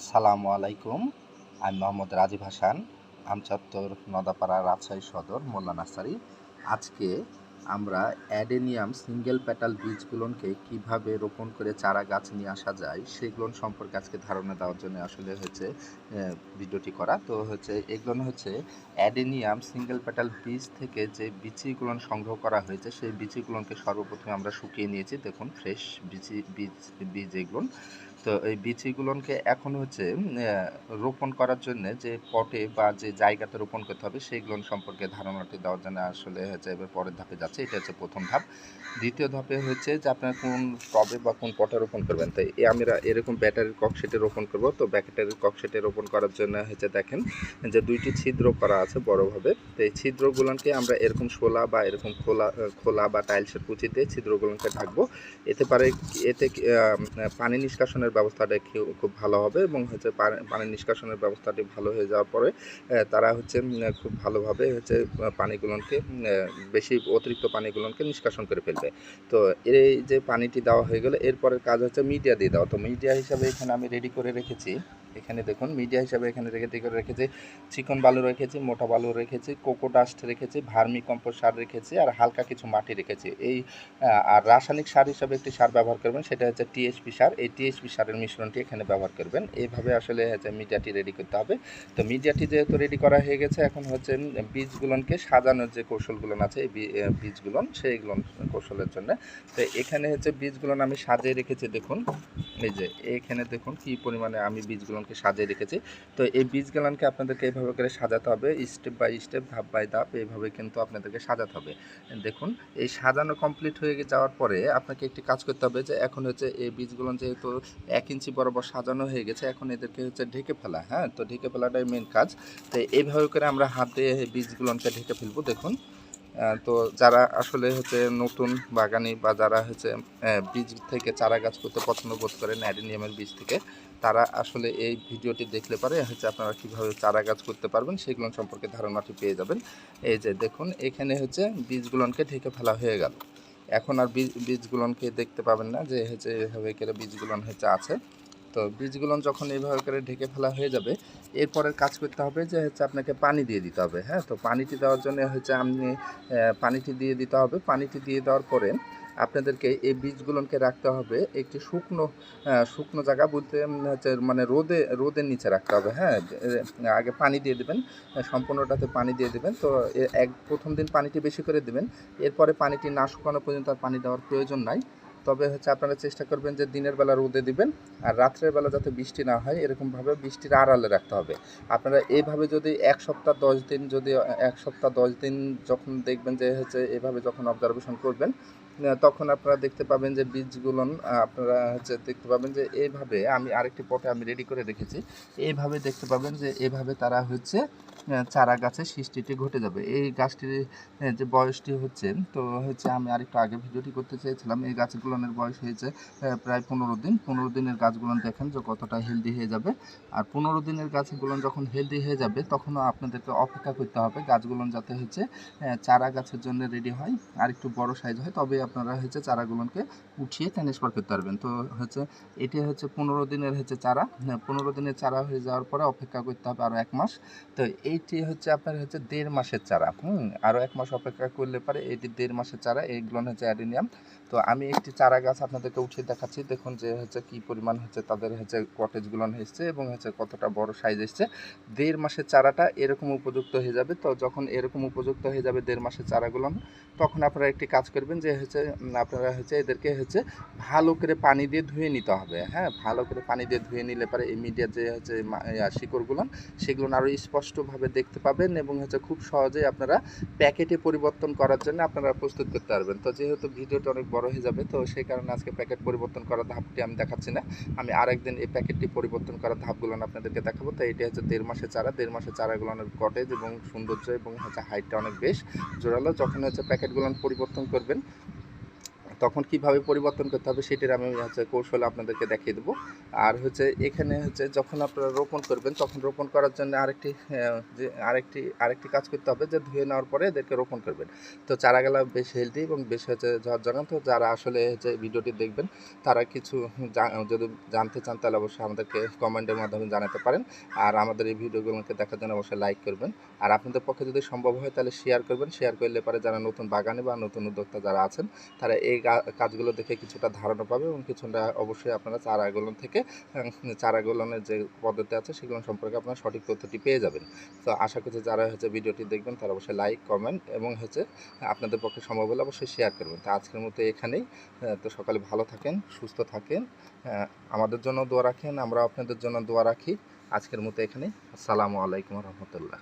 সালামু আলাইকুম। আমি মোহাম্মদ রাজীব হাসান, আমচত্বর, নদাপাড়া, রাজশাহী সদর, মোল্লা নার্সারি। আজকে আমরা অ্যাডেনিয়াম সিঙ্গেল প্যাটাল বীজগুলোকে কিভাবে রোপণ করে চারা গাছ নিয়ে আসা যায় সেগুলো সম্পর্কে আজকে ধারণা দেওয়ার জন্য আসলে হচ্ছে ভিডিওটি করা। তো হচ্ছে এগুলো হচ্ছে অ্যাডেনিয়াম সিঙ্গেল প্যাটাল বীজ থেকে যে বিচিগুলো সংগ্রহ করা হয়েছে সেই বিচিগুলোকে সর্বপ্রথমে আমরা শুকিয়ে নিয়েছি। দেখুন ফ্রেশ বীজ এগুলো। তো এই বিচিগুলোকে এখন হচ্ছে রোপণ করার জন্য যে পটে বা যে জায়গাতে রোপণ করতে হবে সেইগুলো সম্পর্কে ধারণাটি দেওয়ার জন্য আসলে হচ্ছে এবার পরের ধাপে যাচ্ছে। এটা হচ্ছে প্রথম ধাপ। দ্বিতীয় ধাপে হচ্ছে যে আপনার কোন টবে বা কোন পটে রোপণ করবেন। তাই আমরা এরকম ব্যাটারির ককশেটে রোপণ করব। তো ব্যাটারির ককশেটে রোপণ করার জন্য হচ্ছে দেখেন যে দুইটি ছিদ্র করা আছে বড়ভাবে। তো এই ছিদ্রগুলোকে আমরা এরকম শোলা বা এরকম খোলা বা টাইলসের কুচিতে ছিদ্রগুলোকে ঢাকবো। এতে পানি নিষ্কাশনের ব্যবস্থাটা খুব ভালো হবে এবং হচ্ছে পানি নিষ্কাশনের ব্যবস্থাটি ভালো হয়ে যাওয়ার পরে তারা হচ্ছে খুব ভালোভাবে হচ্ছে পানিগুলোকে বেশি অতিরিক্ত পানিগুলোকে নিষ্কাশন করে ফেলবে। তো এই যে পানিটি দেওয়া হয়ে গেলে এরপরের কাজ হচ্ছে মিডিয়া দিয়ে দেওয়া। তো মিডিয়া হিসাবে এখানে আমি রেডি করে রেখেছি, এখানে দেখুন মিডিয়া হিসাবে এখানে রেডি করে রেখেছি চিকন বালু রেখেছি, মোটা বালু রেখেছি, কোকো ডাস্ট রেখেছি, ভার্মি কম্পোস্ট সার রেখেছি আর হালকা কিছু মাটি রেখেছি। এই আর রাসায়নিক সার হিসাবে একটি সার ব্যবহার করবেন, সেটা হচ্ছে টিএসপি সার। এই টিএসপি সারের মিশ্রণটি এখানে ব্যবহার করবেন। এইভাবে আসলে হচ্ছে মিডিয়াটি রেডি করতে হবে। তো মিডিয়াটি যেহেতু রেডি করা হয়ে গেছে, এখন হচ্ছে বীজগুলোকে সাজানোর যে কৌশলগুলো আছে এই বীজগুলো সেইগুলো কৌশলের জন্য। তো এখানে হচ্ছে বীজগুলো আমি সাজিয়ে রেখেছি। দেখুন এই যে এখানে দেখুন কি পরিমাণে আমি বীজগুলোকে সাজিয়ে রেখেছি। তো এই বীজগুলোকে আপনাদেরকে এইভাবে করে সাজাতে হবে, স্টেপ বাই স্টেপ, ধাপ বাই ধাপ, এইভাবে কিন্তু আপনাদেরকে সাজাতে হবে। দেখুন এই সাজানো কমপ্লিট হয়ে যাওয়ার পরে আপনাকে একটি কাজ করতে হবে যে এখন হচ্ছে এই বীজগুলো যেহেতু 1 ইঞ্চি বরাবর সাজানো হয়ে গেছে, এখন এদেরকে হচ্ছে ঢেকে ফেলা। হ্যাঁ, তো ঢেকে ফেলাটাই মেন কাজ। তো এইভাবে করে আমরা হাত দিয়ে বীজগুলোকে ঢেকে ফেলবো। দেখুন তো যারা আসলে হচ্ছে নতুন বাগানি বা যারা হচ্ছে বীজ থেকে চারা গাছ করতে পছন্দ বোধ করেন অ্যাডেনিয়ামের বীজ থেকে, তারা আসলে এই ভিডিওটি দেখলে পারে হচ্ছে আপনারা কীভাবে চারা গাছ করতে পারবেন সেগুলো সম্পর্কে ধারণাটি পেয়ে যাবেন। এই যে দেখুন এখানে হচ্ছে বীজগুলোকে ঢেকে ফেলা হয়ে গেল। এখন আর বীজগুলোকে দেখতে পাবেন না যে হচ্ছে এভাবে করে বীজগুলো হচ্ছে আছে। তো বীজগুলো যখন এইভাবে করে ঢেকে ফেলা হয়ে যাবে, এরপরের কাজ করতে হবে যে হচ্ছে আপনাকে পানি দিয়ে দিতে হবে। হ্যাঁ, তো পানিটি দেওয়ার জন্য হচ্ছে আপনি পানিটি দিয়ে দিতে হবে। পানিটি দিয়ে দেওয়ার পরে আপনাদেরকে এই বীজগুলোকে রাখতে হবে একটি শুকনো জায়গা বলতে হচ্ছে মানে রোদের নিচে রাখতে হবে। হ্যাঁ, আগে পানি দিয়ে দেবেন, সম্পূর্ণটাতে পানি দিয়ে দেবেন। তো প্রথম দিন পানিটি বেশি করে দেবেন, এরপরে পানিটি না শুকানো পর্যন্ত আর পানি দেওয়ার প্রয়োজন নাই। তবে হচ্ছে আপনারা চেষ্টা করবেন যে দিনের বেলা রোদে দিবেন আর রাত্রের বেলা যাতে বৃষ্টি না হয় এরকমভাবে বৃষ্টির আড়ালে রাখতে হবে। আপনারা এইভাবে যদি 1 সপ্তাহ 10 দিন, যদি 1 সপ্তাহ 10 দিন যখন দেখবেন যে হচ্ছে এভাবে যখন অবজারভেশন করবেন, তখন আপনারা দেখতে পাবেন যে বীজগুলো আপনারা হচ্ছে দেখতে পাবেন যে এইভাবে আমি আরেকটি পটে আমি রেডি করে রেখেছি। এইভাবে দেখতে পাবেন যে এভাবে তারা হচ্ছে চারা গাছের সৃষ্টিটি ঘটে যাবে। এই গাছটির যে বয়সটি হচ্ছে, তো হচ্ছে আমি আরেকটু আগে ভিডিওটি করতে চেয়েছিলাম। এই গাছগুলোর বয়স হয়েছে প্রায় 15 দিন। 15 দিনের গাছগুলো দেখেন যে কতটা হেলদি হয়ে যাবে। আর 15 দিনের গাছগুলো যখন হেলদি হয়ে যাবে তখনও আপনাদেরকে অপেক্ষা করতে হবে গাছগুলো যাতে হচ্ছে চারা গাছের জন্য রেডি হয়, আর একটু বড় সাইজ হয়, তবে আপনারা হচ্ছে চারাগুলোকে উঠিয়ে ট্রান্সফার করতে পারবেন। তো হচ্ছে এটি হচ্ছে 15 দিনের হচ্ছে চারা। 15 দিনের চারা হয়ে যাওয়ার পরে অপেক্ষা করতে হবে আরও 1 মাস। তো এইটি হচ্ছে আপনার হচ্ছে 1.5 মাসের চারা। আরও 1 মাস অপেক্ষা করলে পারে এটি 1.5 মাসের চারা। এইগুলো হচ্ছে অ্যাডেনিয়াম। তো আমি একটি চারা গাছ আপনাদেরকে উঠিয়ে দেখাচ্ছি। দেখুন যে হচ্ছে কী পরিমাণ হচ্ছে তাদের হচ্ছে কটেজগুলো এসছে এবং হচ্ছে কতটা বড় সাইজ এসছে। 1.5 মাসের চারাটা এরকম উপযুক্ত হয়ে যাবে। তো যখন এরকম উপযুক্ত হয়ে যাবে 1.5 মাসের চারাগুলো, তখন আপনারা একটি কাজ করবেন যে হচ্ছে আপনারা হচ্ছে এদেরকে হচ্ছে ভালো করে পানি দিয়ে ধুয়ে নিতে হবে। হ্যাঁ, ভালো করে পানি দিয়ে ধুয়ে নিলে পরে ইমিডিয়েট যে হচ্ছে শিকড়গুলো সেগুলো আরও স্পষ্টভাবে দেখতে পাবেন এবং হচ্ছে খুব সহজেই আপনারা প্যাকেটে পরিবর্তন করার জন্য আপনারা প্রস্তুত করতে পারবেন। তো যেহেতু ভিডিওটা অনেক বড় হয়ে যাবে, তো সেই কারণে আজকে প্যাকেট পরিবর্তন করার ধাপটি আমি দেখাচ্ছি না। আমি আরেকদিন এই প্যাকেটটি পরিবর্তন করার ধাপগুলো আপনাদেরকে দেখাবো। তো এটি হচ্ছে 1.5 মাসের চারা। 1.5 মাসের চারাগুলোর কটেজ এবং সৌন্দর্য এবং হচ্ছে হাইটটা অনেক বেশ জোরালো। যখন হচ্ছে প্যাকেটগুলো পরিবর্তন করবেন তখন কিভাবে পরিবর্তন করতে হবে সেটির আমি কৌশল আপনাদেরকে দেখিয়ে দেবো। আর এখানে যখন আপনারা রোপণ করবেন তখন রোপণ করার জন্য আরেকটি কাজ করতে হবে, যে ধুয়ে নেওয়ার পরে এদেরকে রোপণ করবেন। তো চারাগুলা বেশ হেলদি এবং বেশ ঝরঝরা। তো যারা আসলে ভিডিওটি দেখবেন তারা কিছু যদি জানতে চান তাহলে অবশ্যই আমাদেরকে কমেন্টের মাধ্যমে জানাতে পারেন। আর আমাদের এই ভিডিওগুলোকে দেখার জন্য অবশ্যই লাইক করবেন। আর আপনাদের পক্ষে যদি সম্ভব হয় তাহলে শেয়ার করবেন। শেয়ার করলে পরে যারা নতুন বাগানি বা নতুন উদ্যোক্তা যারা আছেন তারা এই কাজগুলো দেখে কিছুটা ধারণা পাবে এবং কিছুটা অবশ্যই আপনারা চারাগুলোনের যে পদ্ধতি আছে সেগুলো সম্পর্কে আপনারা সঠিক তথ্যটি পেয়ে যাবেন। তো আশা করছি যারা ভিডিওটি দেখবেন তারা অবশ্যই লাইক, কমেন্ট এবং আপনাদের পক্ষে সম্ভব হলে অবশ্যই শেয়ার করবেন। তো আজকের মতো এখানেই। তো সকালে ভালো থাকেন, সুস্থ থাকেন, আমাদের জন্য দোয়া রাখেন, আমরা আপনাদের জন্য দোয়া রাখি। আজকের মতো এখানেই। আসসালামু আলাইকুম রহমতুল্লাহ।